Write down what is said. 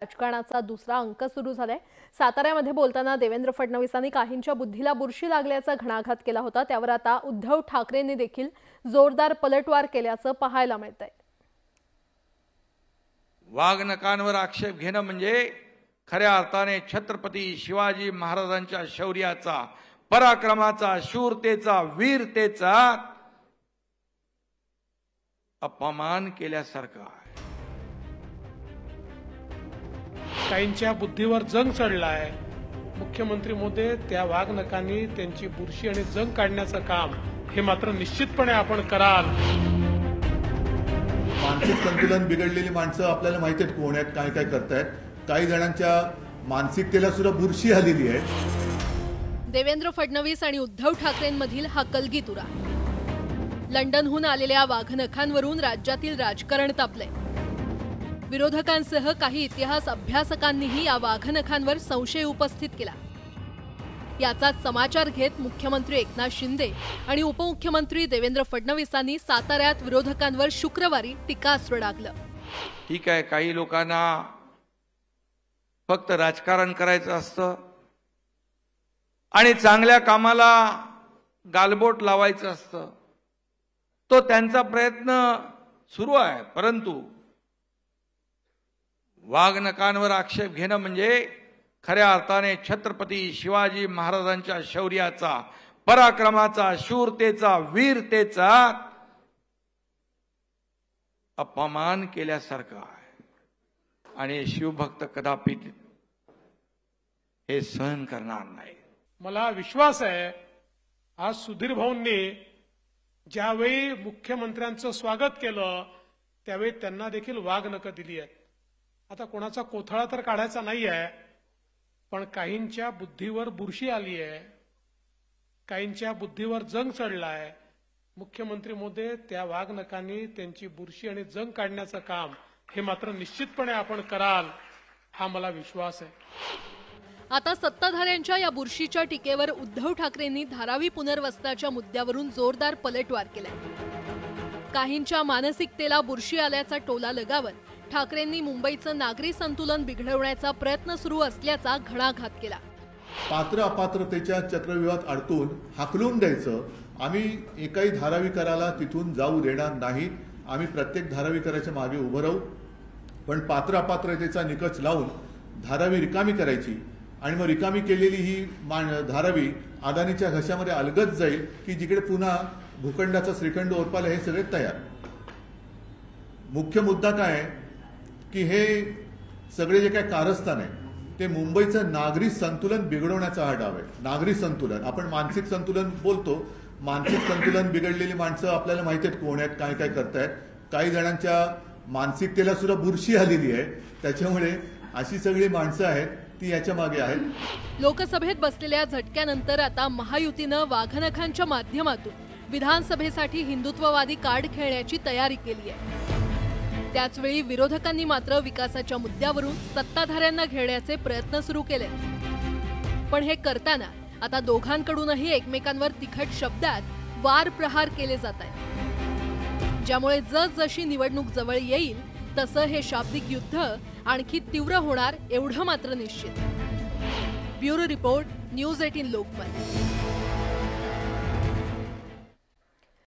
राजकारणाचा दुसरा अंक सुरू झालाय। साताऱ्यामध्ये बोलताना देवेंद्र फडणवीसांनी काहींच्या बुद्धीला बुरशी लागल्याचा घणाघात केला होता। त्यावर आता उद्धव ठाकरेंनी देखील जोरदार पलटवार केल्याचं पाहायला मिळतंय। वाघनकांवर आक्षेप घेणं म्हणजे खऱ्या अर्थाने छत्रपती शिवाजी महाराजांच्या शौर्याचा, पराक्रमाचा, शूरतेचा, वीरतेचा अपमान केल्यासारखं आहे। काहींच्या बुद्धीवर जंग चढलाय। मुख्यमंत्री महोदय त्या वाघनकांनी त्यांची बुरशी आणि जंग काढण्याचं काम हे मात्र निश्चितपणे आपण कराल। मानसिक संतुलन बिघडलेली माणसं आपल्याला माहिती आहेत कोण आहेत, काय काय करतायत। काही जणांच्या मानसिकतेला सुद्धा बुरशी आलेली आहे। देवेंद्र फडणवीस आणि उद्धव ठाकरेंमधील हा कलगीतुरा। लंडनहून आलेल्या वाघनखांवरून राज्यातील राजकारण तापलंय। विरोधकांसह काही इतिहास अभ्यासकांनीही या वाघनखांवर संशय उपस्थित केला। याचाच समाचार घेत मुख्यमंत्री एकनाथ शिंदे आणि उपमुख्यमंत्री देवेंद्र फडणवीसांनी साताऱ्यात विरोधकांवर शुक्रवारी टीकास्त्र डागलं। ठीक आहे, काही लोकांना फक्त राजकारण करायचं असतं आणि चांगल्या कामाला गालबोट लावायचं असतं, तो त्यांचा प्रयत्न सुरू आहे। परंतु वाघनकांवर आक्षेप घेणं म्हणजे खऱ्या अर्थाने छत्रपती शिवाजी महाराजांच्या शौर्याचा, पराक्रमाचा, शूरतेचा, वीरतेचा अपमान केल्यासारखं आहे। आणि शिवभक्त कदापि हे सहन करणार नाही। मला विश्वास आहे आज सुधीर भाऊंनी ज्यावेळी मुख्यमंत्र्यांचं स्वागत केलं त्यावेळी त्यांना देखील वाघनकं दिली आहेत। आता कोणाचा कोथळा तर काढायचा नाही आहे, पण काहींच्या बुद्धीवर बुरशी आली आहे, काहींच्या बुद्धीवर जंग चढलाय। मुख्यमंत्री महोदय त्या वाघनकांनी त्यांची बुरशी आणि जंग काढण्याचं काम हे मात्र निश्चितपणे आपण कराल, हा मला विश्वास आहे। आता सत्ताधाऱ्यांच्या या बुरशीच्या टीकेवर उद्धव ठाकरेंनी धारावी पुनर्वसनाच्या मुद्द्यावरून जोरदार पलटवार केलाय। काहींच्या मानसिकतेला बुरशी आल्याचा टोला लगावत ठाकरेंनी मुंबईचं नागरी संतुलन बिघडवण्याचा प्रयत्न सुरू असल्याचा घणाघात केला। पात्र अपात्रतेच्या चक्रव्यूहात अडकून हाकलून द्यायचं। आम्ही एकाही धारावीकराला तिथून जाऊ देणार नाही। आम्ही प्रत्येक धारावीकराच्या मागे उभं राहू, पण पात्र अपात्रतेचा निकष लावून धारावी रिकामी करायची आणि मग रिकामी केलेली ही धारावी अदानीच्या घशामध्ये अलगद जाईल की जिकडे पुन्हा भूखंडाचा श्रीखंड ओरपाला हे सगळे तयार। मुख्य मुद्दा काय आहे की हे सगळे जे काय कारस्थान आहे ते मुंबईचं नागरी संतुलन बिघडवण्याचा हा डाव आहे। नागरी संतुलन, आपण मानसिक संतुलन बोलतो, मानसिक संतुलन बिघडलेली माणसं आपल्याला माहिती आहेत कोण आहेत, काय काय करतायत। काही जणांच्या मानसिकतेला सुद्धा बुरशी आलेली आहे, त्याच्यामुळे अशी सगळी माणसं आहेत ती याच्या मागे आहेत। लोकसभेत बसलेल्या झटक्यानंतर आता महायुतीनं वाघनखांच्या माध्यमातून विधानसभेसाठी हिंदुत्ववादी कार्ड खेळण्याची तयारी केली आहे। त्याचवेळी विरोधकांनी मात्र विकासाच्या मुद्द्यावरून सत्ताधाऱ्यांना घेण्याचे प्रयत्न सुरू केले। पण हे करताना आता दोघांकडूनही एकमेकांवर तिखट शब्दात वार प्रहार केले जात आहेत, ज्यामुळे जसजशी निवडणूक जवळ येईल तसं हे शाब्दिक युद्ध आणखी तीव्र होणार एवढं मात्र निश्चित। Bureau report, news 18 Lokmat.